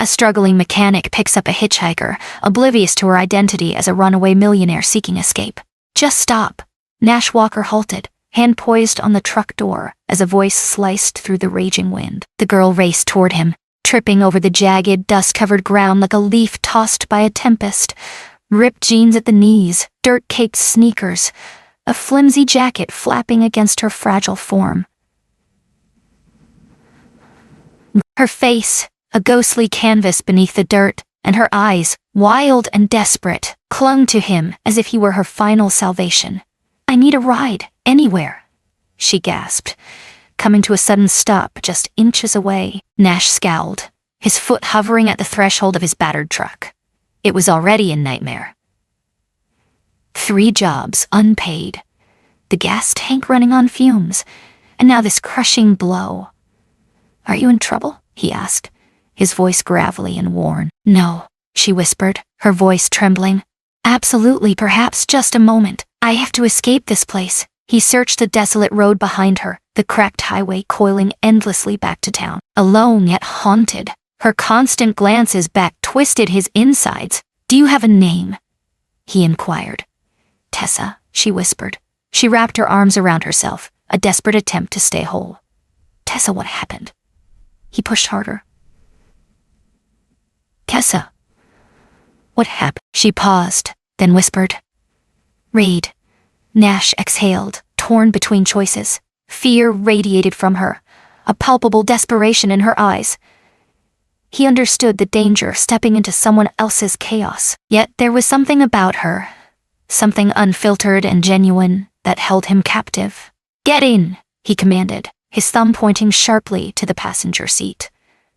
A struggling mechanic picks up a hitchhiker, oblivious to her identity as a runaway millionaire seeking escape. "Just stop." Nash Walker halted, hand poised on the truck door, as a voice sliced through the raging wind. The girl raced toward him, tripping over the jagged, dust-covered ground like a leaf tossed by a tempest. Ripped jeans at the knees, dirt-caked sneakers, a flimsy jacket flapping against her fragile form. Her face, a ghostly canvas beneath the dirt, and her eyes, wild and desperate, clung to him as if he were her final salvation. "I need a ride, anywhere," she gasped, coming to a sudden stop just inches away. Nash scowled, his foot hovering at the threshold of his battered truck. It was already a nightmare. 3 jobs, unpaid. The gas tank running on fumes, and now this crushing blow. "Are you in trouble?" he asked, his voice gravelly and worn. "No," she whispered, her voice trembling. "Absolutely, perhaps just a moment. I have to escape this place." He searched the desolate road behind her, the cracked highway coiling endlessly back to town. Alone yet haunted, her constant glances back twisted his insides. "Do you have a name?" he inquired. "Tessa," she whispered. She wrapped her arms around herself, a desperate attempt to stay whole. "Tessa, what happened?" He pushed harder. "Tessa, what happened?" She paused, then whispered. "Reed." Nash exhaled, torn between choices. Fear radiated from her, a palpable desperation in her eyes. He understood the danger stepping into someone else's chaos, yet there was something about her, something unfiltered and genuine, that held him captive. "Get in," he commanded, his thumb pointing sharply to the passenger seat.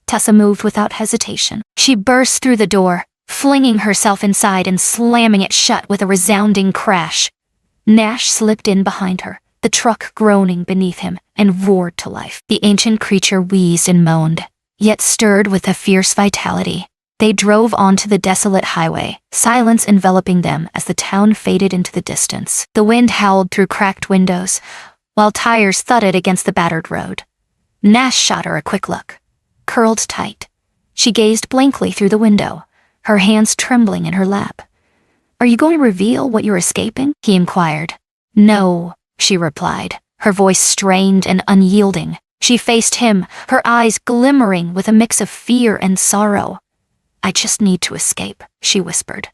Tessa moved without hesitation. She burst through the door, flinging herself inside and slamming it shut with a resounding crash. Nash slipped in behind her, the truck groaning beneath him, and roared to life. The ancient creature wheezed and moaned, yet stirred with a fierce vitality. They drove onto the desolate highway, silence enveloping them as the town faded into the distance. The wind howled through cracked windows, while tires thudded against the battered road. Nash shot her a quick look. Curled tight, she gazed blankly through the window, her hands trembling in her lap. "Are you going to reveal what you're escaping?" he inquired. "No," she replied, her voice strained and unyielding. She faced him, her eyes glimmering with a mix of fear and sorrow. "I just need to escape," she whispered.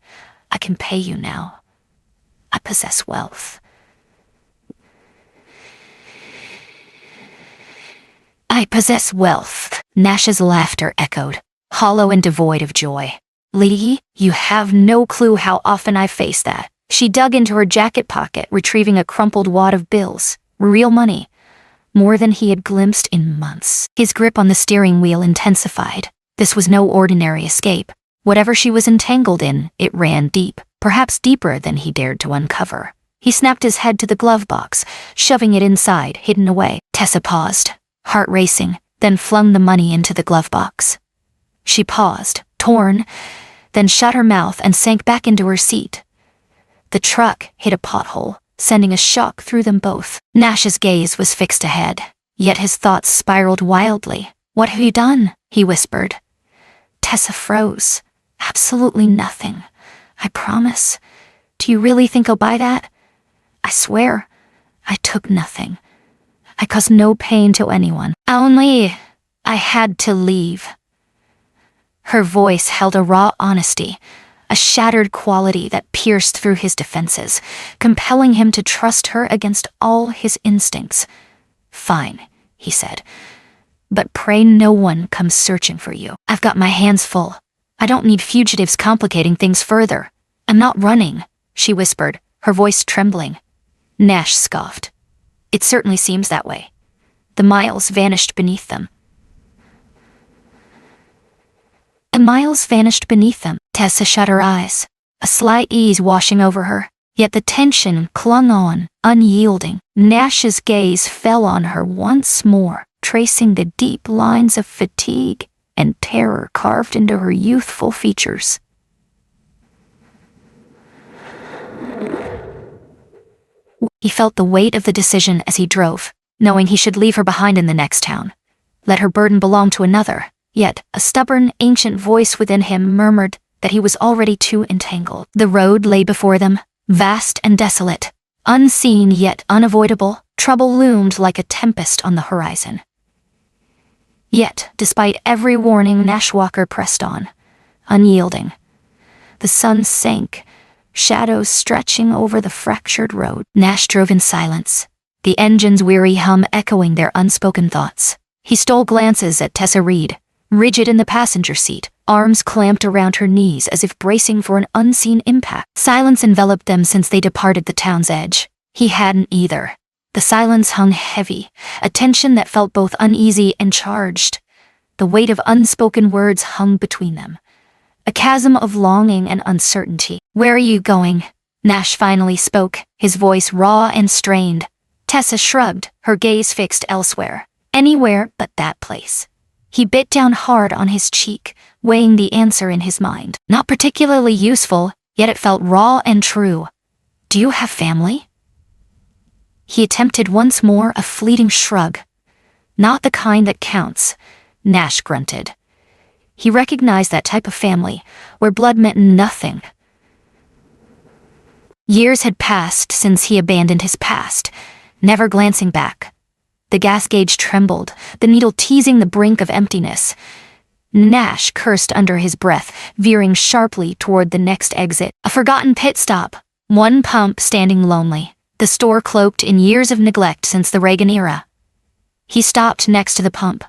"I can pay you now. I possess wealth." "I possess wealth," Nash's laughter echoed, hollow and devoid of joy. "Lady, you have no clue how often I face that." She dug into her jacket pocket, retrieving a crumpled wad of bills, real money, more than he had glimpsed in months. His grip on the steering wheel intensified. This was no ordinary escape. Whatever she was entangled in, it ran deep, perhaps deeper than he dared to uncover. He snapped his head to the glove box, shoving it inside, hidden away. Tessa paused, heart racing, then flung the money into the glove box. She paused, torn, then shut her mouth and sank back into her seat. The truck hit a pothole, sending a shock through them both. Nash's gaze was fixed ahead, yet his thoughts spiraled wildly. "What have you done?" he whispered. Tessa froze. "Absolutely nothing. I promise. Do you really think I'll buy that? I swear, I took nothing. I caused no pain to anyone. Only, I had to leave." Her voice held a raw honesty, a shattered quality that pierced through his defenses, compelling him to trust her against all his instincts. "Fine," he said, "but pray no one comes searching for you. I've got my hands full. I don't need fugitives complicating things further. I'm not running," she whispered, her voice trembling. Nash scoffed. "It certainly seems that way." The miles vanished beneath them. Tessa shut her eyes, a slight ease washing over her, yet the tension clung on, unyielding. Nash's gaze fell on her once more, tracing the deep lines of fatigue and terror carved into her youthful features. He felt the weight of the decision as he drove, knowing he should leave her behind in the next town. Let her burden belong to another, Yet, a stubborn, ancient voice within him murmured that he was already too entangled. The road lay before them, vast and desolate. Unseen yet unavoidable, trouble loomed like a tempest on the horizon. Yet, despite every warning, Nash Walker pressed on, unyielding. The sun sank, shadows stretching over the fractured road. Nash drove in silence, the engine's weary hum echoing their unspoken thoughts. He stole glances at Tessa Reed, rigid in the passenger seat, arms clamped around her knees as if bracing for an unseen impact. Silence enveloped them since they departed the town's edge. He hadn't either. The silence hung heavy, a tension that felt both uneasy and charged. The weight of unspoken words hung between them, a chasm of longing and uncertainty. "Where are you going?" Nash finally spoke, his voice raw and strained. Tessa shrugged, her gaze fixed elsewhere. "Anywhere but that place." He bit down hard on his cheek, weighing the answer in his mind. Not particularly useful, yet it felt raw and true. "Do you have family?" He attempted once more a fleeting shrug. "Not the kind that counts," Nash grunted. He recognized that type of family, where blood meant nothing. Years had passed since he abandoned his past, never glancing back. The gas gauge trembled, the needle teasing the brink of emptiness. Nash cursed under his breath, veering sharply toward the next exit. A forgotten pit stop, one pump standing lonely, the store cloaked in years of neglect since the Reagan era. He stopped next to the pump,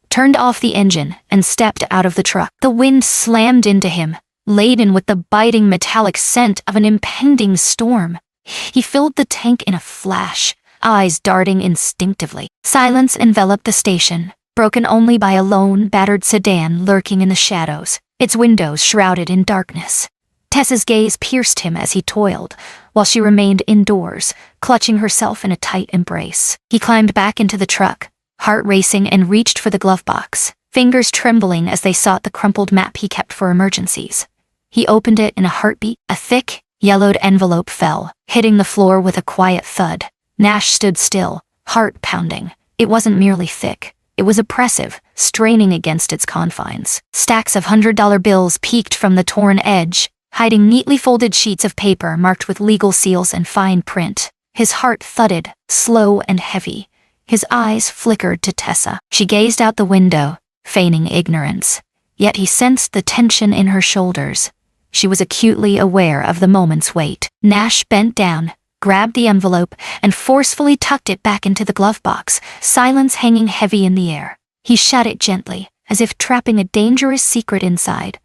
turned off the engine, and stepped out of the truck. The wind slammed into him, laden with the biting metallic scent of an impending storm. He filled the tank in a flash, eyes darting instinctively. Silence enveloped the station, broken only by a lone, battered sedan lurking in the shadows, its windows shrouded in darkness. Tessa's gaze pierced him as he toiled, while she remained indoors, clutching herself in a tight embrace. He climbed back into the truck, heart racing, and reached for the glove box, fingers trembling as they sought the crumpled map he kept for emergencies. He opened it in a heartbeat. A thick, yellowed envelope fell, hitting the floor with a quiet thud. Nash stood still, heart pounding. It wasn't merely thick. It was oppressive, straining against its confines. Stacks of $100 bills peeked from the torn edge, hiding neatly folded sheets of paper marked with legal seals and fine print. His heart thudded, slow and heavy. His eyes flickered to Tessa. She gazed out the window, feigning ignorance. Yet he sensed the tension in her shoulders. She was acutely aware of the moment's weight. Nash bent down, grabbed the envelope, and forcefully tucked it back into the glove box, silence hanging heavy in the air. He shut it gently, as if trapping a dangerous secret inside.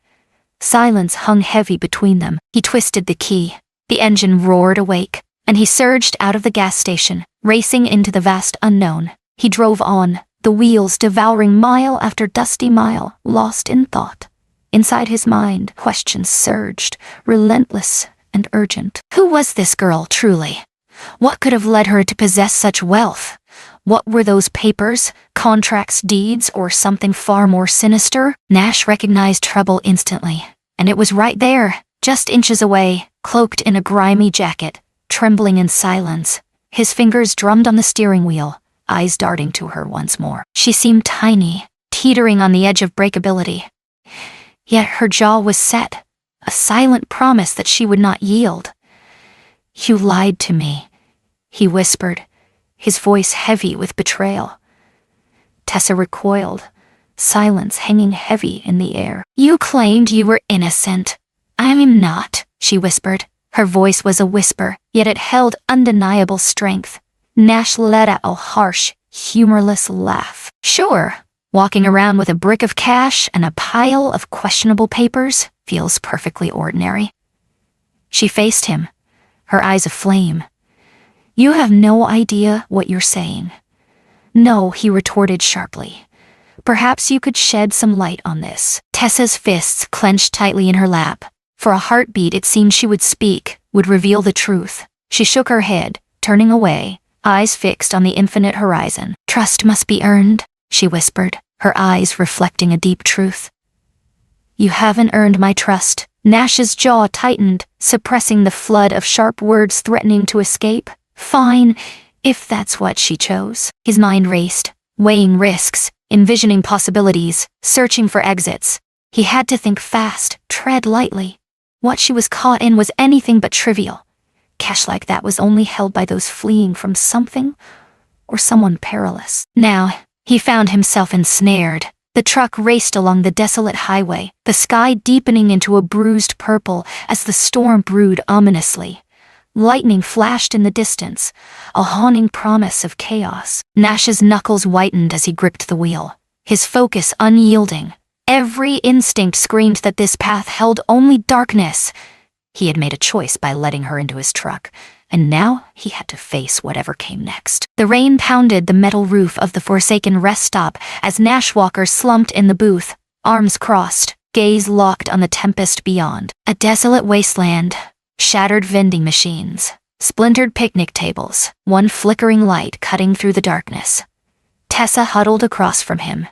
Silence hung heavy between them. He twisted the key. The engine roared awake, and he surged out of the gas station, racing into the vast unknown. He drove on, the wheels devouring mile after dusty mile, lost in thought. Inside his mind, questions surged, relentless and urgent. Who was this girl, truly? What could have led her to possess such wealth? What were those papers, contracts, deeds, or something far more sinister? Nash recognized trouble instantly, and it was right there, just inches away, cloaked in a grimy jacket, trembling in silence. His fingers drummed on the steering wheel, eyes darting to her once more. She seemed tiny, teetering on the edge of breakability. Yet her jaw was set, a silent promise that she would not yield. "You lied to me," he whispered, his voice heavy with betrayal. Tessa recoiled, silence hanging heavy in the air. "You claimed you were innocent. I am not," she whispered. Her voice was a whisper, yet it held undeniable strength. Nash let out a harsh, humorless laugh. "Sure, walking around with a brick of cash and a pile of questionable papers feels perfectly ordinary." She faced him, her eyes aflame. "You have no idea what you're saying." "No," he retorted sharply. "Perhaps you could shed some light on this." Tessa's fists clenched tightly in her lap. For a heartbeat it seemed she would speak, would reveal the truth. She shook her head, turning away, eyes fixed on the infinite horizon. "Trust must be earned," she whispered, her eyes reflecting a deep truth. "You haven't earned my trust." Nash's jaw tightened, suppressing the flood of sharp words threatening to escape. Fine, if that's what she chose. His mind raced, weighing risks, envisioning possibilities, searching for exits. He had to think fast, tread lightly. What she was caught in was anything but trivial. Cash like that was only held by those fleeing from something or someone perilous. Now, he found himself ensnared. The truck raced along the desolate highway, the sky deepening into a bruised purple as the storm brewed ominously. Lightning flashed in the distance, a haunting promise of chaos. Nash's knuckles whitened as he gripped the wheel, his focus unyielding. Every instinct screamed that this path held only darkness. He had made a choice by letting her into his truck, and now he had to face whatever came next. The rain pounded the metal roof of the forsaken rest stop as Nash Walker slumped in the booth, arms crossed, gaze locked on the tempest beyond. A desolate wasteland, shattered vending machines, splintered picnic tables, one flickering light cutting through the darkness. Tessa huddled across from him,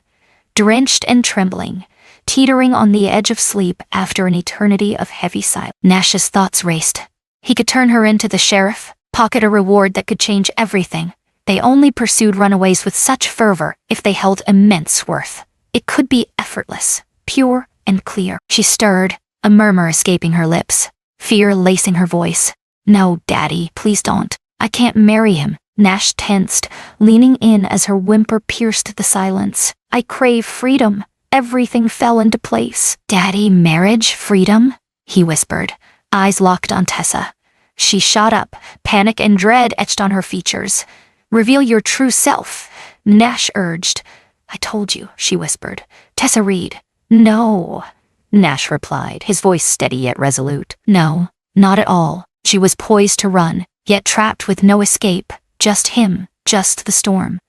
drenched and trembling, teetering on the edge of sleep after an eternity of heavy silence. Nash's thoughts raced. He could turn her into the sheriff, pocket a reward that could change everything. They only pursued runaways with such fervor if they held immense worth. It could be effortless, pure and clear. She stirred, a murmur escaping her lips, fear lacing her voice. No, Daddy, please don't. I can't marry him. Nash tensed, leaning in as her whimper pierced the silence. I crave freedom. Everything fell into place. Daddy, marriage, freedom? He whispered, eyes locked on Tessa. She shot up, panic and dread etched on her features. Reveal your true self, Nash urged. I told you, she whispered. Tessa Reed. No, Nash replied, his voice steady yet resolute. No, not at all. She was poised to run, yet trapped with no escape. Just him, just the storm.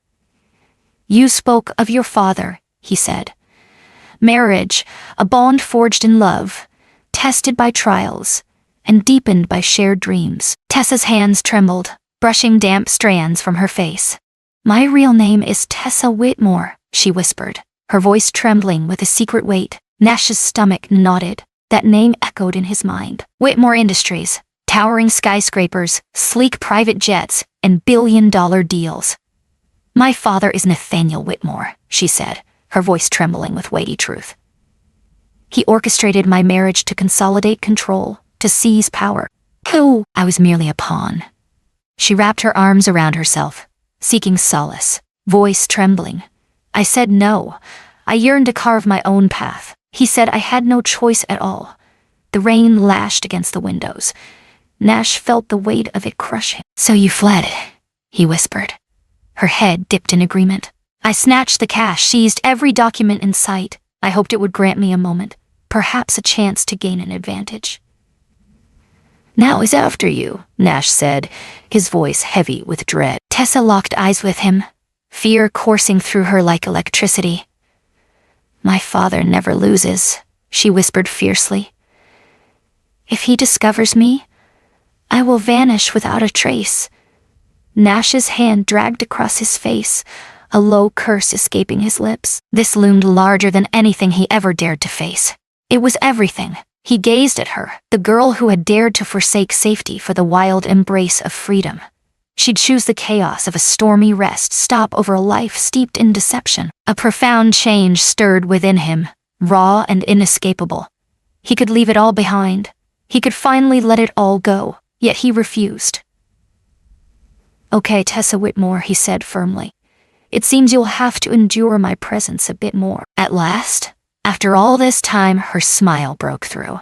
You spoke of your father, he said. Marriage, a bond forged in love, tested by trials, and deepened by shared dreams. Tessa's hands trembled, brushing damp strands from her face. My real name is Tessa Whitmore, she whispered, her voice trembling with a secret weight. Nash's stomach nodded. That name echoed in his mind. Whitmore Industries, towering skyscrapers, sleek private jets, and billion-dollar deals. My father is Nathaniel Whitmore, she said, her voice trembling with weighty truth. He orchestrated my marriage to consolidate control, to seize power. Who? I was merely a pawn. She wrapped her arms around herself, seeking solace, voice trembling. I said no. I yearned to carve my own path. He said I had no choice at all. The rain lashed against the windows. Nash felt the weight of it crush him. So you fled, he whispered. Her head dipped in agreement. I snatched the cash, seized every document in sight. I hoped it would grant me a moment, perhaps a chance to gain an advantage. Now he's after you, Nash said, his voice heavy with dread. Tessa locked eyes with him, fear coursing through her like electricity. My father never loses, she whispered fiercely. If he discovers me, I will vanish without a trace. Nash's hand dragged across his face, a low curse escaping his lips. This loomed larger than anything he ever dared to face. It was everything. He gazed at her, the girl who had dared to forsake safety for the wild embrace of freedom. She'd choose the chaos of a stormy rest stop over a life steeped in deception. A profound change stirred within him, raw and inescapable. He could leave it all behind. He could finally let it all go, yet he refused. Okay, Tessa Whitmore, he said firmly. It seems you'll have to endure my presence a bit more. At last, after all this time, her smile broke through.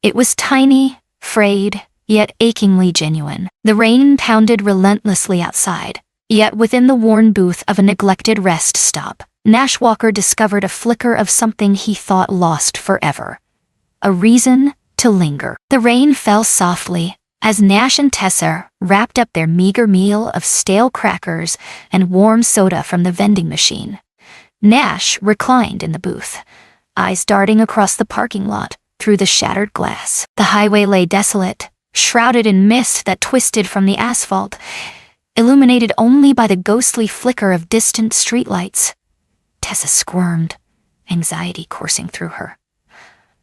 It was tiny, frayed, yet achingly genuine. The rain pounded relentlessly outside, yet within the worn booth of a neglected rest stop, Nash Walker discovered a flicker of something he thought lost forever. A reason to linger. The rain fell softly as Nash and Tessa wrapped up their meager meal of stale crackers and warm soda from the vending machine. Nash reclined in the booth, eyes darting across the parking lot through the shattered glass. The highway lay desolate, shrouded in mist that twisted from the asphalt, illuminated only by the ghostly flicker of distant streetlights. Tessa squirmed, anxiety coursing through her.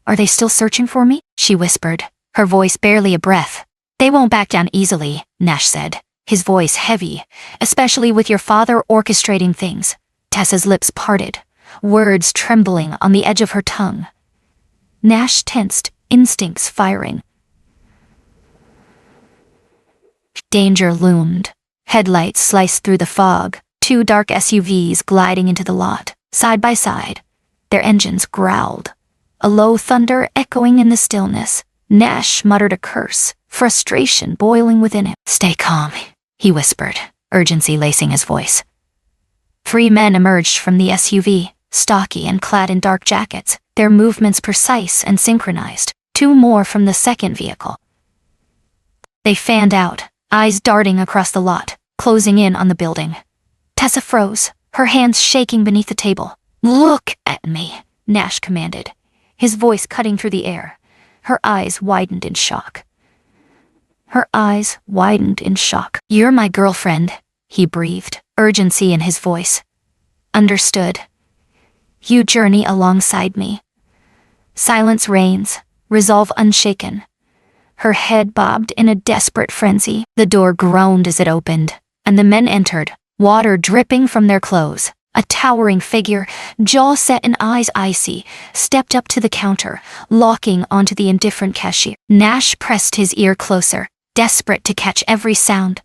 Are they still searching for me? She whispered, her voice barely a breath. They won't back down easily, Nash said, his voice heavy, especially with your father orchestrating things. Tessa's lips parted, words trembling on the edge of her tongue. Nash tensed, instincts firing. Danger loomed. Headlights sliced through the fog, two dark SUVs gliding into the lot, side by side. Their engines growled, a low thunder echoing in the stillness. Nash muttered a curse, frustration boiling within him. "Stay calm," he whispered, urgency lacing his voice. 3 men emerged from the SUV, stocky and clad in dark jackets, their movements precise and synchronized. 2 more from the second vehicle. They fanned out, eyes darting across the lot, closing in on the building. Tessa froze, her hands shaking beneath the table. "Look at me," Nash commanded, his voice cutting through the air. Her eyes widened in shock. "You're my girlfriend," he breathed, urgency in his voice. "Understood. You journey alongside me." Silence reigns, resolve unshaken. Her head bobbed in a desperate frenzy. The door groaned as it opened, and the men entered, water dripping from their clothes. A towering figure, jaw set and eyes icy, stepped up to the counter, locking onto the indifferent cashier. Nash pressed his ear closer, desperate to catch every sound.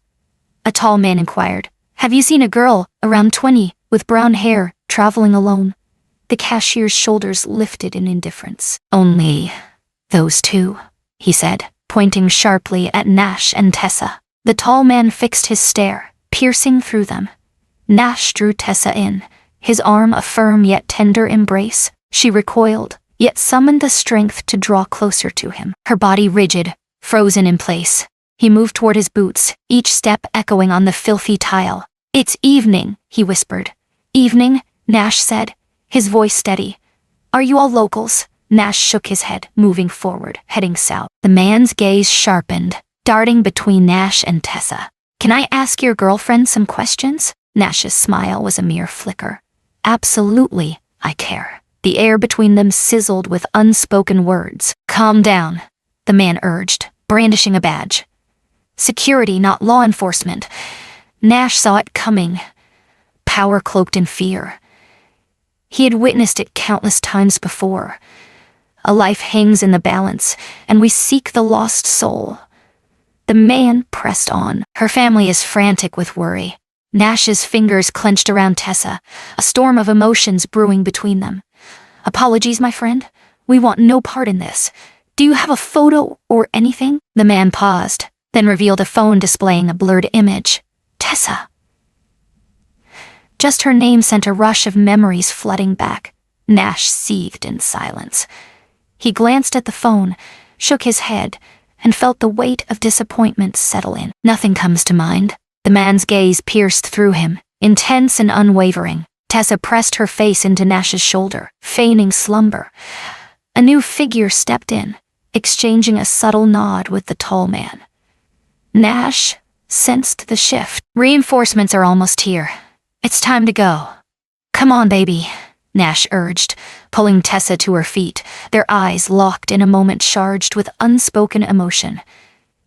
A tall man inquired, "Have you seen a girl, around 20, with brown hair, traveling alone?" The cashier's shoulders lifted in indifference. "Only those 2, he said, pointing sharply at Nash and Tessa. The tall man fixed his stare, piercing through them. Nash drew Tessa in, his arm a firm yet tender embrace. She recoiled, yet summoned the strength to draw closer to him. Her body rigid, frozen in place. He moved toward his boots, each step echoing on the filthy tile. "It's evening," he whispered. "Evening," Nash said, his voice steady. "Are you all locals?" Nash shook his head, moving forward, heading south. The man's gaze sharpened, darting between Nash and Tessa. "Can I ask your girlfriend some questions?" Nash's smile was a mere flicker. "Absolutely, I care." The air between them sizzled with unspoken words. "Calm down," the man urged, brandishing a badge. "Security, not law enforcement." Nash saw it coming. Power cloaked in fear. He had witnessed it countless times before. A life hangs in the balance, and we seek the lost soul. The man pressed on. "Her family is frantic with worry." Nash's fingers clenched around Tessa, a storm of emotions brewing between them. "Apologies, my friend. We want no part in this. Do you have a photo or anything?" The man paused, then revealed a phone displaying a blurred image. Tessa. Just her name sent a rush of memories flooding back. Nash seethed in silence. He glanced at the phone, shook his head, and felt the weight of disappointment settle in. "Nothing comes to mind." The man's gaze pierced through him, intense and unwavering. Tessa pressed her face into Nash's shoulder, feigning slumber. A new figure stepped in, exchanging a subtle nod with the tall man. Nash sensed the shift. "Reinforcements are almost here. It's time to go." "Come on, baby," Nash urged, pulling Tessa to her feet, their eyes locked in a moment charged with unspoken emotion.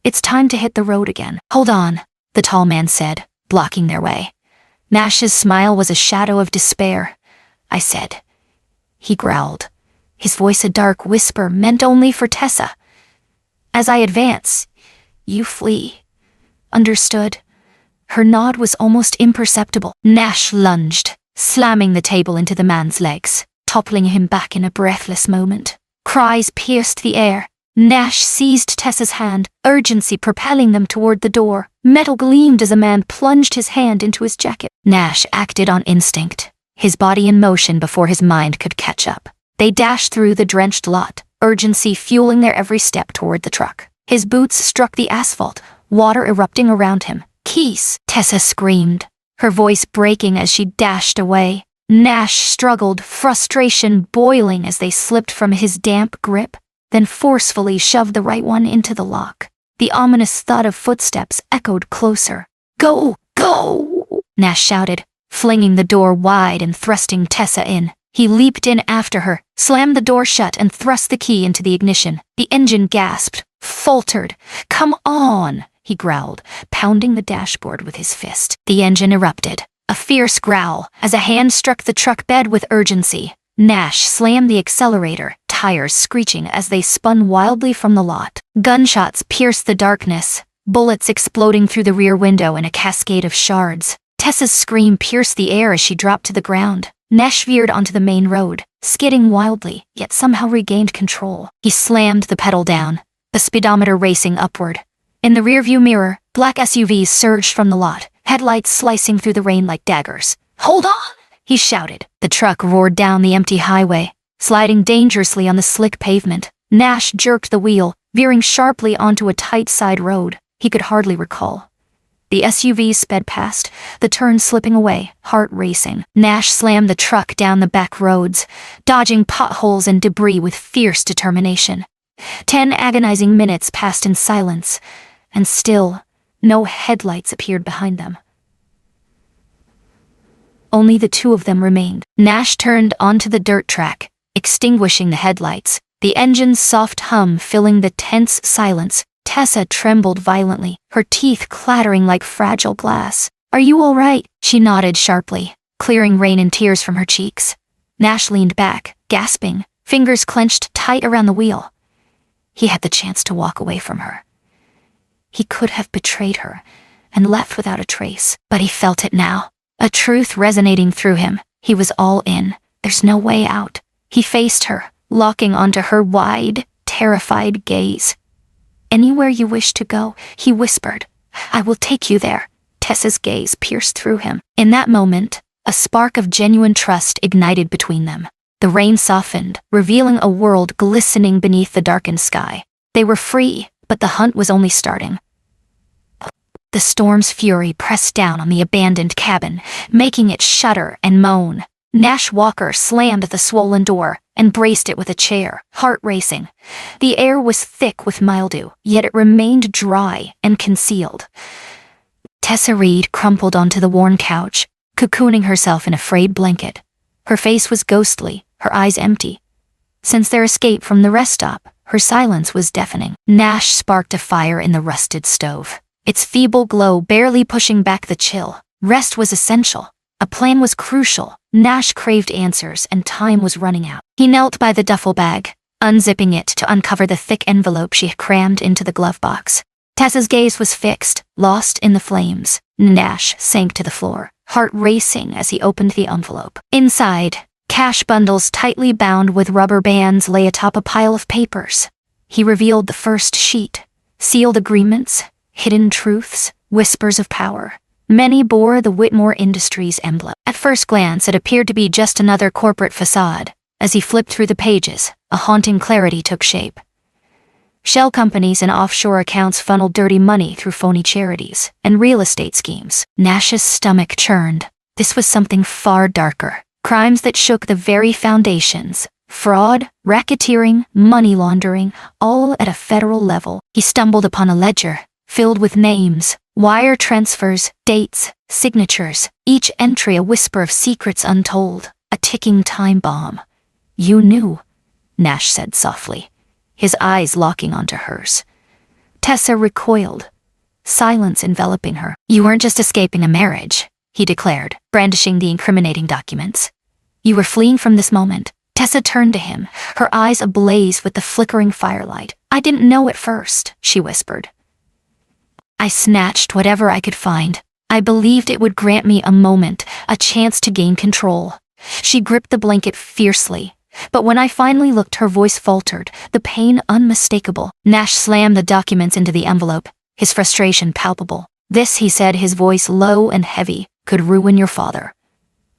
"It's time to hit the road again." "Hold on," the tall man said, blocking their way. Nash's smile was a shadow of despair. "I said," he growled, his voice a dark whisper meant only for Tessa. "As I advance, you flee. Understood?" Her nod was almost imperceptible. Nash lunged, slamming the table into the man's legs, toppling him back in a breathless moment. Cries pierced the air. Nash seized Tessa's hand, urgency propelling them toward the door. Metal gleamed as a man plunged his hand into his jacket. Nash acted on instinct, his body in motion before his mind could catch up. They dashed through the drenched lot, urgency fueling their every step toward the truck. His boots struck the asphalt, water erupting around him. "Keys!" Tessa screamed, her voice breaking as she dashed away. Nash struggled, frustration boiling as they slipped from his damp grip, then forcefully shoved the right one into the lock. The ominous thud of footsteps echoed closer. "Go! Go!" Nash shouted, flinging the door wide and thrusting Tessa in. He leaped in after her, slammed the door shut and thrust the key into the ignition. The engine gasped, faltered. "Come on!" he growled, pounding the dashboard with his fist. The engine erupted, A fierce growl as a hand struck the truck bed with urgency. Nash slammed the accelerator, tires screeching as they spun wildly from the lot. Gunshots pierced the darkness, bullets exploding through the rear window in a cascade of shards. Tessa's scream pierced the air as she dropped to the ground. Nash veered onto the main road, skidding wildly, yet somehow regained control. He slammed the pedal down, the speedometer racing upward. In the rearview mirror, black SUVs surged from the lot, headlights slicing through the rain like daggers. "Hold on!" he shouted. The truck roared down the empty highway, sliding dangerously on the slick pavement. Nash jerked the wheel, veering sharply onto a tight side road he could hardly recall. The SUV sped past, the turn slipping away, heart racing. Nash slammed the truck down the back roads, dodging potholes and debris with fierce determination. 10 agonizing minutes passed in silence, and still, no headlights appeared behind them. Only the two of them remained. Nash turned onto the dirt track, extinguishing the headlights, the engine's soft hum filling the tense silence. Tessa trembled violently, her teeth clattering like fragile glass. "Are you all right?" She nodded sharply, clearing rain and tears from her cheeks. Nash leaned back, gasping, fingers clenched tight around the wheel. He had the chance to walk away from her. He could have betrayed her and left without a trace, but he felt it now, a truth resonating through him. He was all in. There's no way out. He faced her, locking onto her wide, terrified gaze. "Anywhere you wish to go," he whispered. "I will take you there." Tessa's gaze pierced through him. In that moment, a spark of genuine trust ignited between them. The rain softened, revealing a world glistening beneath the darkened sky. They were free, but the hunt was only starting. The storm's fury pressed down on the abandoned cabin, making it shudder and moan. Nash Walker slammed the swollen door and braced it with a chair, heart racing. The air was thick with mildew, yet it remained dry and concealed. Tessa Reed crumpled onto the worn couch, cocooning herself in a frayed blanket. Her face was ghostly, her eyes empty. Since their escape from the rest stop, her silence was deafening. Nash sparked a fire in the rusted stove, its feeble glow barely pushing back the chill. Rest was essential. A plan was crucial. Nash craved answers, and time was running out. He knelt by the duffel bag, unzipping it to uncover the thick envelope she had crammed into the glove box. Tessa's gaze was fixed, lost in the flames. Nash sank to the floor, heart racing as he opened the envelope. Inside, cash bundles tightly bound with rubber bands lay atop a pile of papers. He revealed the first sheet. Sealed agreements, hidden truths, whispers of power. Many bore the Whitmore Industries emblem. At first glance, it appeared to be just another corporate facade. As he flipped through the pages, a haunting clarity took shape. Shell companies and offshore accounts funneled dirty money through phony charities and real estate schemes. Nash's stomach churned. This was something far darker. Crimes that shook the very foundations. Fraud, racketeering, money laundering, all at a federal level. He stumbled upon a ledger, filled with names, wire transfers, dates, signatures, each entry a whisper of secrets untold, a ticking time bomb. "You knew," Nash said softly, his eyes locking onto hers. Tessa recoiled, silence enveloping her. "You weren't just escaping a marriage," he declared, brandishing the incriminating documents. "You were fleeing from this moment." Tessa turned to him, her eyes ablaze with the flickering firelight. "I didn't know at first," she whispered. "I snatched whatever I could find. I believed it would grant me a moment, a chance to gain control." She gripped the blanket fiercely, but when I finally looked, her voice faltered, the pain unmistakable. Nash slammed the documents into the envelope, his frustration palpable. "This," he said, his voice low and heavy, "could ruin your father."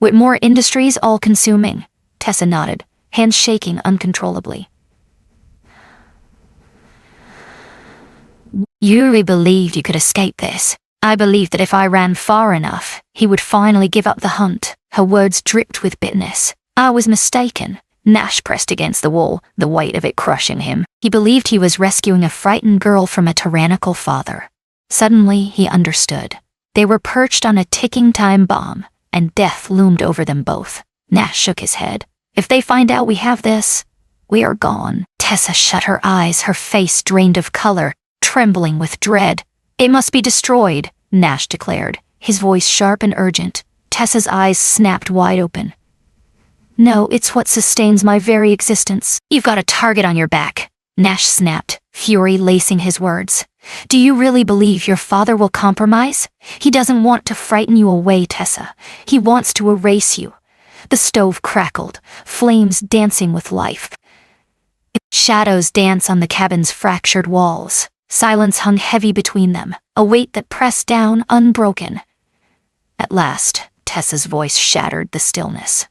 "Whitmore Industries all-consuming," Tessa nodded, hands shaking uncontrollably. "You really believed you could escape this." "I believed that if I ran far enough, he would finally give up the hunt." Her words dripped with bitterness. "I was mistaken." Nash pressed against the wall, the weight of it crushing him. He believed he was rescuing a frightened girl from a tyrannical father. Suddenly, he understood. They were perched on a ticking time bomb, and death loomed over them both. Nash shook his head. "If they find out we have this, we are gone." Tessa shut her eyes, her face drained of color, trembling with dread. "It must be destroyed," Nash declared, his voice sharp and urgent. Tessa's eyes snapped wide open. No, it's what sustains my very existence. You've got a target on your back, Nash snapped, fury lacing his words. Do you really believe your father will compromise? He doesn't want to frighten you away, Tessa. He wants to erase you. The stove crackled, flames dancing with life. Shadows danced on the cabin's fractured walls. Silence hung heavy between them, a weight that pressed down unbroken. At last, Tessa's voice shattered the stillness.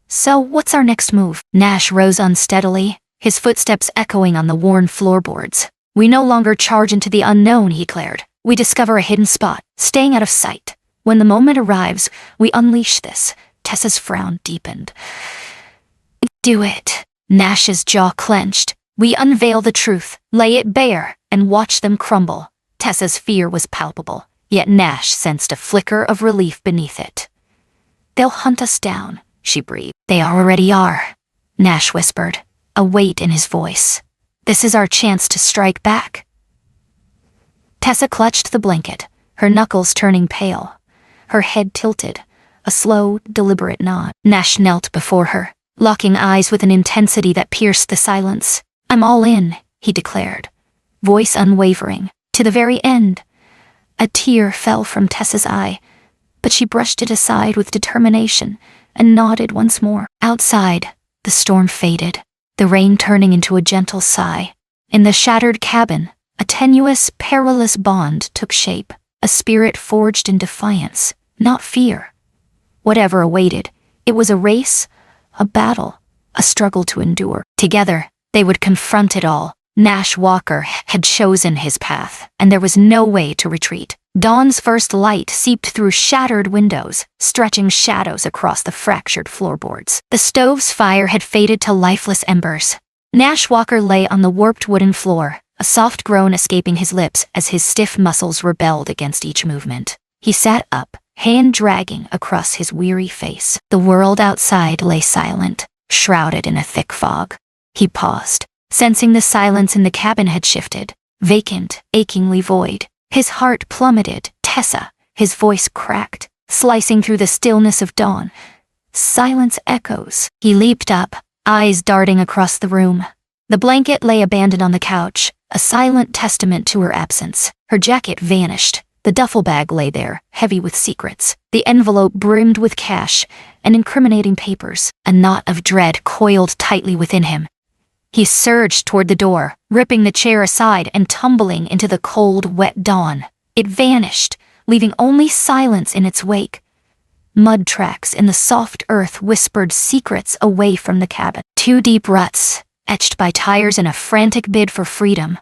So, what's our next move? Nash rose unsteadily, his footsteps echoing on the worn floorboards. We no longer charge into the unknown, he declared. We discover a hidden spot, staying out of sight. When the moment arrives, we unleash this. Tessa's frown deepened. Do it. Nash's jaw clenched. We unveil the truth, lay it bare, and watch them crumble. Tessa's fear was palpable, yet Nash sensed a flicker of relief beneath it. They'll hunt us down, she breathed. They already are, Nash whispered, a weight in his voice. This is our chance to strike back. Tessa clutched the blanket, her knuckles turning pale, her head tilted, a slow, deliberate nod. Nash knelt before her, locking eyes with an intensity that pierced the silence. I'm all in, he declared, voice unwavering, to the very end. A tear fell from Tessa's eye, but she brushed it aside with determination and nodded once more. Outside, the storm faded, the rain turning into a gentle sigh. In the shattered cabin, a tenuous, perilous bond took shape, a spirit forged in defiance, not fear. Whatever awaited, it was a race, a battle, a struggle to endure. Together, they would confront it all. Nash Walker had chosen his path, and there was no way to retreat. Dawn's first light seeped through shattered windows, stretching shadows across the fractured floorboards. The stove's fire had faded to lifeless embers. Nash Walker lay on the warped wooden floor, a soft groan escaping his lips as his stiff muscles rebelled against each movement. He sat up, hand dragging across his weary face. The world outside lay silent, shrouded in a thick fog. He paused, sensing the silence in the cabin had shifted, vacant, achingly void. His heart plummeted. Tessa, his voice cracked, slicing through the stillness of dawn. Silence echoes. He leaped up, eyes darting across the room. The blanket lay abandoned on the couch, a silent testament to her absence. Her jacket vanished. The duffel bag lay there, heavy with secrets. The envelope brimmed with cash and incriminating papers. A knot of dread coiled tightly within him. He surged toward the door, ripping the chair aside and tumbling into the cold, wet dawn. It vanished, leaving only silence in its wake. Mud tracks in the soft earth whispered secrets away from the cabin. 2 deep ruts, etched by tires in a frantic bid for freedom.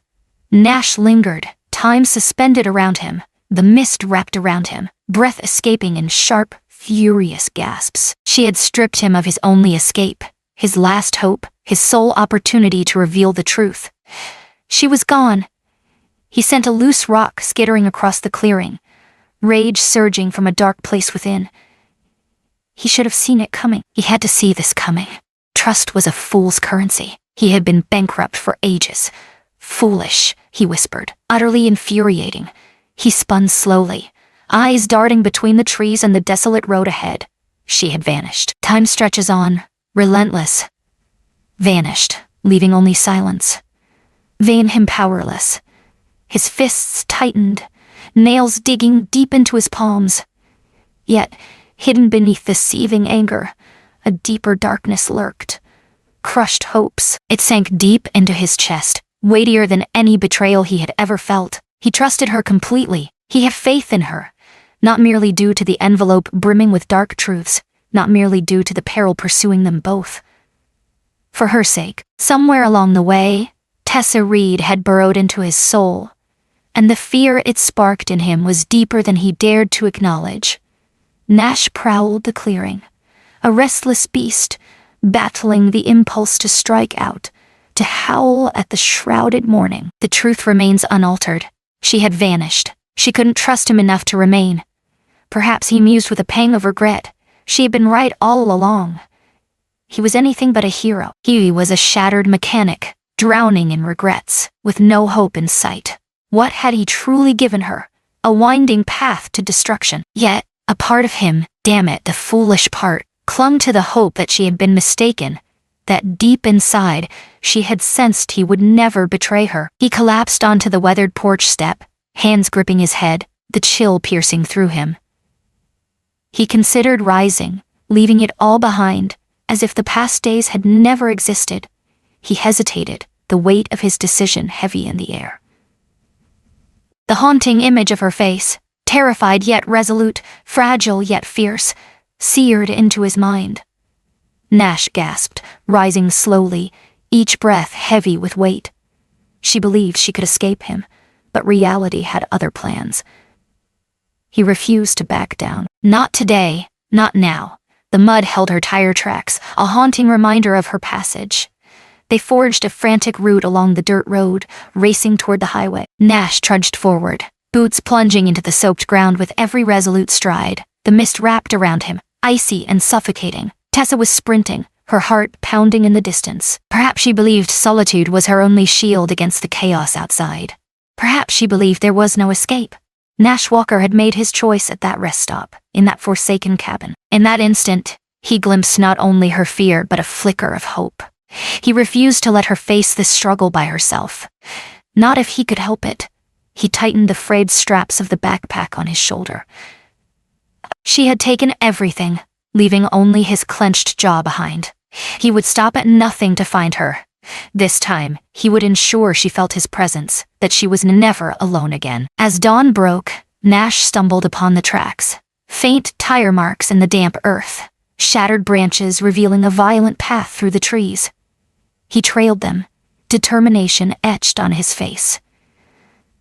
Nash lingered, time suspended around him, the mist wrapped around him, breath escaping in sharp, furious gasps. She had stripped him of his only escape, his last hope, his sole opportunity to reveal the truth. She was gone. He sent a loose rock skittering across the clearing, rage surging from a dark place within. He should have seen it coming. He had to see this coming. Trust was a fool's currency. He had been bankrupt for ages. Foolish, he whispered, utterly infuriating. He spun slowly, eyes darting between the trees and the desolate road ahead. She had vanished. Time stretches on, relentless. Vanished, leaving only silence. Vain him powerless. His fists tightened, nails digging deep into his palms. Yet, hidden beneath the seething anger, a deeper darkness lurked. Crushed hopes. It sank deep into his chest, weightier than any betrayal he had ever felt. He trusted her completely. He had faith in her, not merely due to the envelope brimming with dark truths, not merely due to the peril pursuing them both. For her sake, somewhere along the way, Tessa Reed had burrowed into his soul, and the fear it sparked in him was deeper than he dared to acknowledge. Nash prowled the clearing, a restless beast, battling the impulse to strike out, to howl at the shrouded morning. The truth remains unaltered. She had vanished. She couldn't trust him enough to remain. Perhaps he mused with a pang of regret. She had been right all along. He was anything but a hero. He was a shattered mechanic, drowning in regrets, with no hope in sight. What had he truly given her? A winding path to destruction. Yet, A part of him, damn it, the foolish part, clung to the hope that she had been mistaken, that deep inside, she had sensed he would never betray her. He collapsed onto the weathered porch step, hands gripping his head, the chill piercing through him. He considered rising, leaving it all behind, as if the past days had never existed. He hesitated, the weight of his decision heavy in the air. The haunting image of her face, terrified yet resolute, fragile yet fierce, seared into his mind. Nash gasped, rising slowly, each breath heavy with weight. She believed she could escape him, but reality had other plans. He refused to back down. Not today, not now. The mud held her tire tracks, a haunting reminder of her passage. They forged a frantic route along the dirt road, racing toward the highway. Nash trudged forward, boots plunging into the soaked ground with every resolute stride. The mist wrapped around him, icy and suffocating. Tessa was sprinting, her heart pounding in the distance. Perhaps she believed solitude was her only shield against the chaos outside. Perhaps she believed there was no escape. Nash Walker had made his choice at that rest stop, in that forsaken cabin. In that instant, he glimpsed not only her fear but a flicker of hope. He refused to let her face this struggle by herself. Not if he could help it. He tightened the frayed straps of the backpack on his shoulder. She had taken everything, leaving only his clenched jaw behind. He would stop at nothing to find her. This time, he would ensure she felt his presence, that she was never alone again. As dawn broke, Nash stumbled upon the tracks. Faint tire marks in the damp earth, shattered branches revealing a violent path through the trees. He trailed them, determination etched on his face.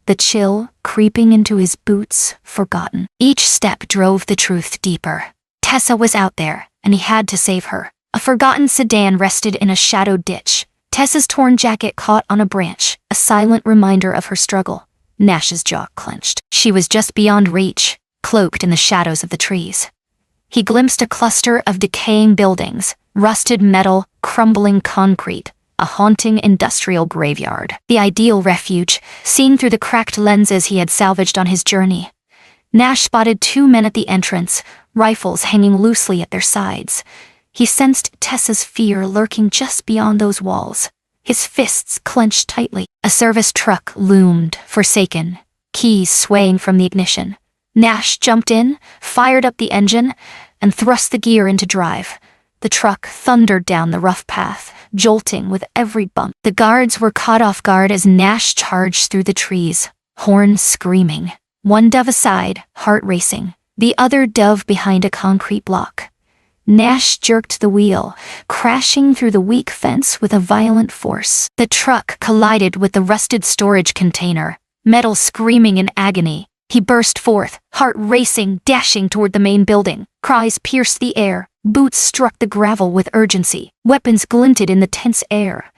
The chill creeping into his boots, forgotten. Each step drove the truth deeper. Tessa was out there, and he had to save her. A forgotten sedan rested in a shadowed ditch. Tessa's torn jacket caught on a branch, a silent reminder of her struggle. Nash's jaw clenched. She was just beyond reach, cloaked in the shadows of the trees. He glimpsed a cluster of decaying buildings, rusted metal, crumbling concrete, a haunting industrial graveyard. The ideal refuge, seen through the cracked lenses he had salvaged on his journey. Nash spotted 2 men at the entrance, rifles hanging loosely at their sides. He sensed Tessa's fear lurking just beyond those walls. His fists clenched tightly. A service truck loomed, forsaken, keys swaying from the ignition. Nash jumped in, fired up the engine, and thrust the gear into drive. The truck thundered down the rough path, jolting with every bump. The guards were caught off guard as Nash charged through the trees, horns screaming. One dove aside, heart racing, the other dove behind a concrete block. Nash jerked the wheel, crashing through the weak fence with a violent force. The truck collided with the rusted storage container, metal screaming in agony. He burst forth, heart racing, dashing toward the main building. Cries pierced the air, boots struck the gravel with urgency. Weapons glinted in the tense air.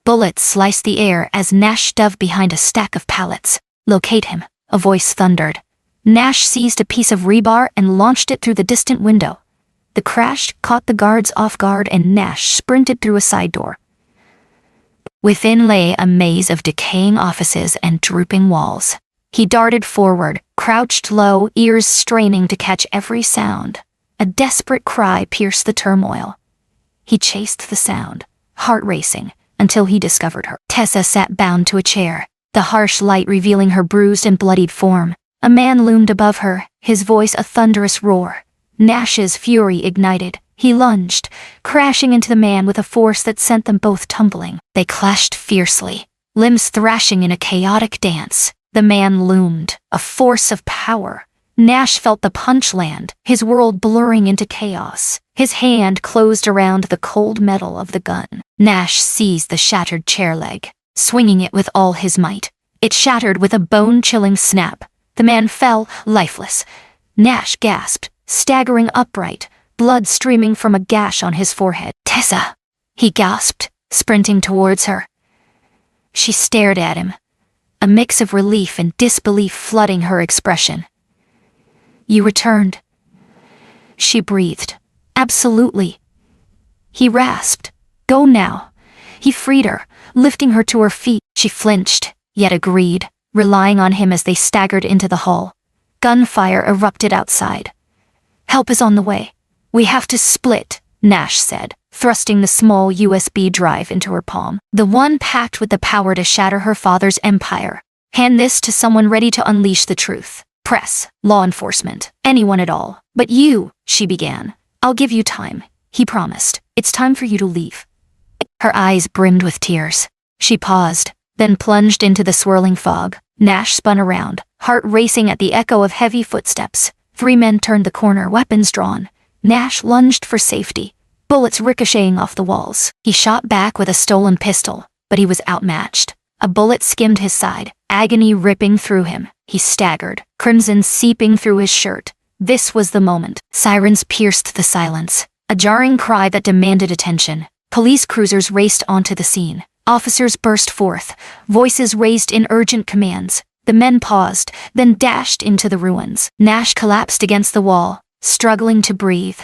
Bullets sliced the air as Nash dove behind a stack of pallets. Locate him, a voice thundered. Nash seized a piece of rebar and launched it through the distant window. The crash caught the guards off guard and Nash sprinted through a side door. Within lay a maze of decaying offices and drooping walls. He darted forward, crouched low, ears straining to catch every sound. A desperate cry pierced the turmoil. He chased the sound, heart racing, until he discovered her. Tessa sat bound to a chair, the harsh light revealing her bruised and bloodied form. A man loomed above her, his voice a thunderous roar. Nash's fury ignited. He lunged, crashing into the man with a force that sent them both tumbling. They clashed fiercely, limbs thrashing in a chaotic dance. The man loomed, a force of power. Nash felt the punch land, his world blurring into chaos. His hand closed around the cold metal of the gun. Nash seized the shattered chair leg, swinging it with all his might. It shattered with a bone-chilling snap. The man fell, lifeless. Nash gasped, staggering upright, blood streaming from a gash on his forehead. "Tessa!" he gasped, sprinting towards her. She stared at him, a mix of relief and disbelief flooding her expression. "You returned," she breathed. "Absolutely." He rasped. "Go now." He freed her, lifting her to her feet. She flinched, yet agreed, relying on him as they staggered into the hall. Gunfire erupted outside. "Help is on the way. We have to split," Nash said, thrusting the small USB drive into her palm. The one packed with the power to shatter her father's empire. "Hand this to someone ready to unleash the truth. Press, law enforcement, anyone at all. But you," she began. "I'll give you time," he promised. "It's time for you to leave." Her eyes brimmed with tears. She paused, then plunged into the swirling fog. Nash spun around, heart racing at the echo of heavy footsteps. 3 men turned the corner, weapons drawn. Nash lunged for safety, bullets ricocheting off the walls. He shot back with a stolen pistol, but he was outmatched. A bullet skimmed his side, agony ripping through him. He staggered, crimson seeping through his shirt. This was the moment. Sirens pierced the silence, a jarring cry that demanded attention. Police cruisers raced onto the scene. Officers burst forth, voices raised in urgent commands. The men paused, then dashed into the ruins. Nash collapsed against the wall, struggling to breathe.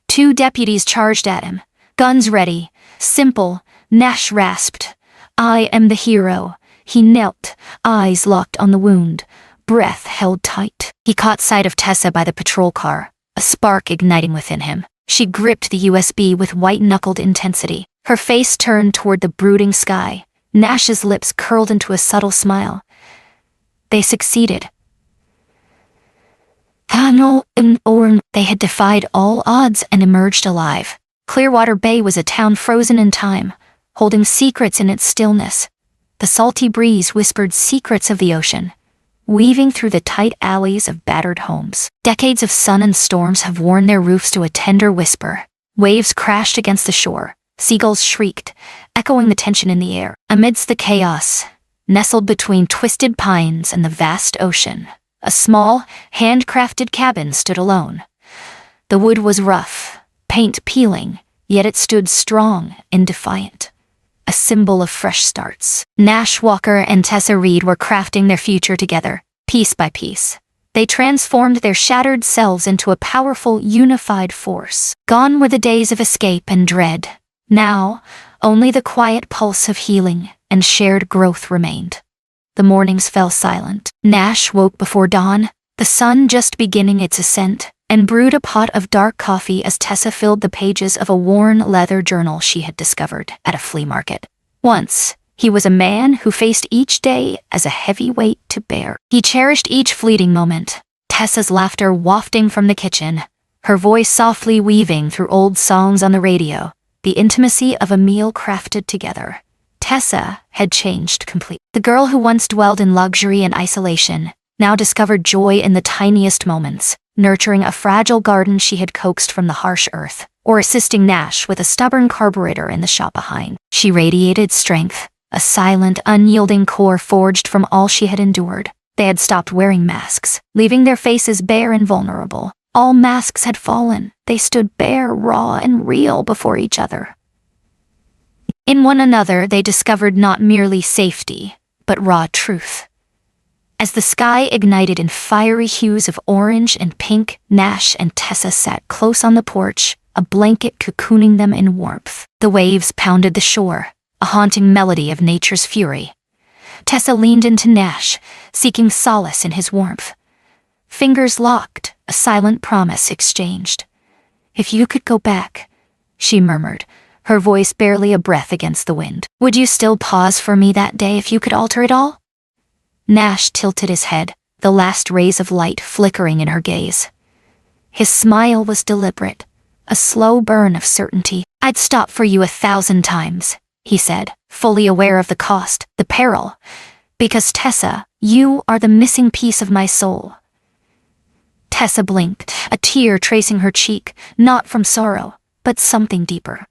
2 deputies charged at him, guns ready. "Simple," Nash rasped. "I am the hero." He knelt, eyes locked on the wound, breath held tight. He caught sight of Tessa by the patrol car, a spark igniting within him. She gripped the USB with white-knuckled intensity. Her face turned toward the brooding sky. Nash's lips curled into a subtle smile. They succeeded. They had defied all odds and emerged alive. Clearwater Bay was a town frozen in time, holding secrets in its stillness. The salty breeze whispered secrets of the ocean, weaving through the tight alleys of battered homes. Decades of sun and storms have worn their roofs to a tender whisper. Waves crashed against the shore. Seagulls shrieked, echoing the tension in the air. Amidst the chaos, nestled between twisted pines and the vast ocean, a small, handcrafted cabin stood alone. The wood was rough, paint peeling, yet it stood strong and defiant, a symbol of fresh starts. Nash Walker and Tessa Reed were crafting their future together, piece by piece. They transformed their shattered selves into a powerful, unified force. Gone were the days of escape and dread. Now, only the quiet pulse of healing and shared growth remained. The mornings fell silent. Nash woke before dawn, the sun just beginning its ascent, and brewed a pot of dark coffee as Tessa filled the pages of a worn leather journal she had discovered at a flea market. Once, he was a man who faced each day as a heavy weight to bear. He cherished each fleeting moment, Tessa's laughter wafting from the kitchen, her voice softly weaving through old songs on the radio, the intimacy of a meal crafted together. Tessa had changed completely. The girl who once dwelled in luxury and isolation now discovered joy in the tiniest moments, nurturing a fragile garden she had coaxed from the harsh earth, or assisting Nash with a stubborn carburetor in the shop behind. She radiated strength, a silent, unyielding core forged from all she had endured. They had stopped wearing masks, leaving their faces bare and vulnerable. All masks had fallen. They stood bare, raw, and real before each other. In one another, they discovered not merely safety, but raw truth. As the sky ignited in fiery hues of orange and pink, Nash and Tessa sat close on the porch, a blanket cocooning them in warmth. The waves pounded the shore, a haunting melody of nature's fury. Tessa leaned into Nash, seeking solace in his warmth. Fingers locked, a silent promise exchanged. "If you could go back," she murmured, her voice barely a breath against the wind. "Would you still pause for me that day if you could alter it all?" Nash tilted his head, the last rays of light flickering in her gaze. His smile was deliberate, a slow burn of certainty. "I'd stop for you 1,000 times, he said, fully aware of the cost, the peril. "Because Tessa, you are the missing piece of my soul." Tessa blinked, a tear tracing her cheek, not from sorrow, but something deeper.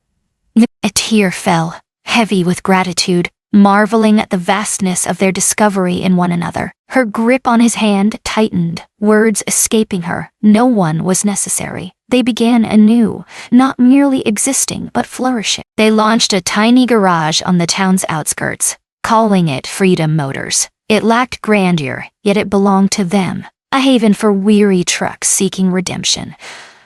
A tear fell, heavy with gratitude, marveling at the vastness of their discovery in one another. Her grip on his hand tightened, words escaping her. No one was necessary. They began anew, not merely existing but flourishing. They launched a tiny garage on the town's outskirts, calling it Freedom Motors. It lacked grandeur, yet it belonged to them, a haven for weary trucks seeking redemption,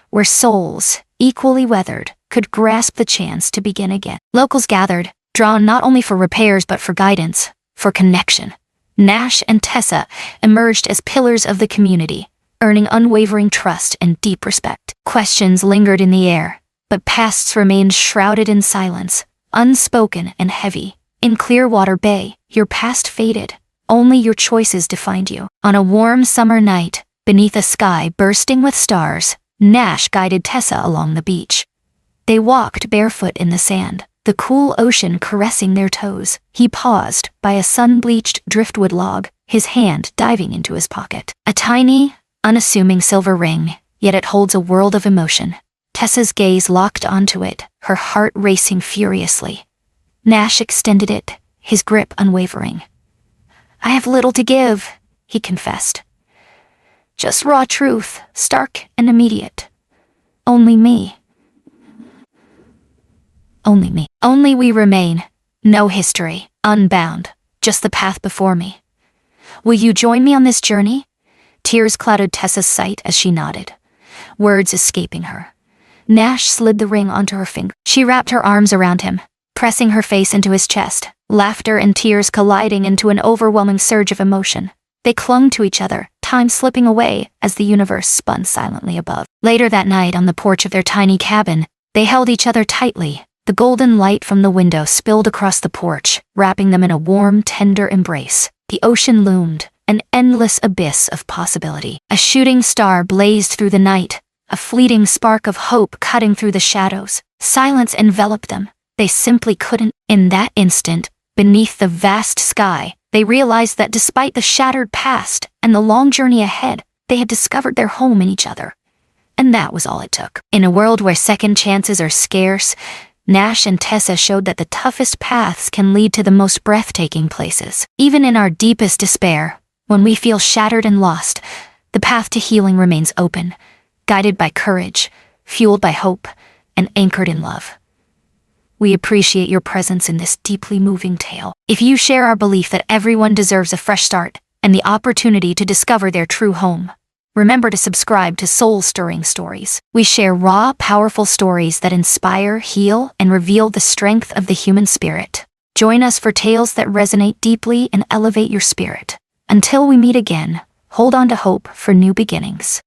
where souls, equally weathered, could grasp the chance to begin again. Locals gathered, drawn not only for repairs but for guidance, for connection. Nash and Tessa emerged as pillars of the community, earning unwavering trust and deep respect. Questions lingered in the air, but pasts remained shrouded in silence, unspoken and heavy. In Clearwater Bay, your past faded. Only your choices defined you. On a warm summer night, beneath a sky bursting with stars, Nash guided Tessa along the beach. They walked barefoot in the sand, the cool ocean caressing their toes. He paused by a sun-bleached driftwood log, his hand diving into his pocket. A tiny, unassuming silver ring, yet it holds a world of emotion. Tessa's gaze locked onto it, her heart racing furiously. Nash extended it, his grip unwavering. "I have little to give," he confessed. "Just raw truth, stark and immediate. Only me. Only me. Only we remain. No history, unbound, just the path before me. Will you join me on this journey?" Tears clouded Tessa's sight as she nodded, words escaping her. Nash slid the ring onto her finger. She wrapped her arms around him, pressing her face into his chest, laughter and tears colliding into an overwhelming surge of emotion. They clung to each other, time slipping away as the universe spun silently above. Later that night on the porch of their tiny cabin, they held each other tightly. The golden light from the window spilled across the porch, wrapping them in a warm, tender embrace. The ocean loomed, an endless abyss of possibility. A shooting star blazed through the night, a fleeting spark of hope cutting through the shadows. Silence enveloped them. They simply couldn't. In that instant, beneath the vast sky, they realized that despite the shattered past and the long journey ahead, they had discovered their home in each other. And that was all it took. In a world where second chances are scarce, Nash and Tessa showed that the toughest paths can lead to the most breathtaking places. Even in our deepest despair, when we feel shattered and lost, the path to healing remains open, guided by courage, fueled by hope, and anchored in love. We appreciate your presence in this deeply moving tale. If you share our belief that everyone deserves a fresh start and the opportunity to discover their true home, remember to subscribe to Soul-Stirring Stories. We share raw, powerful stories that inspire, heal, and reveal the strength of the human spirit. Join us for tales that resonate deeply and elevate your spirit. Until we meet again, hold on to hope for new beginnings.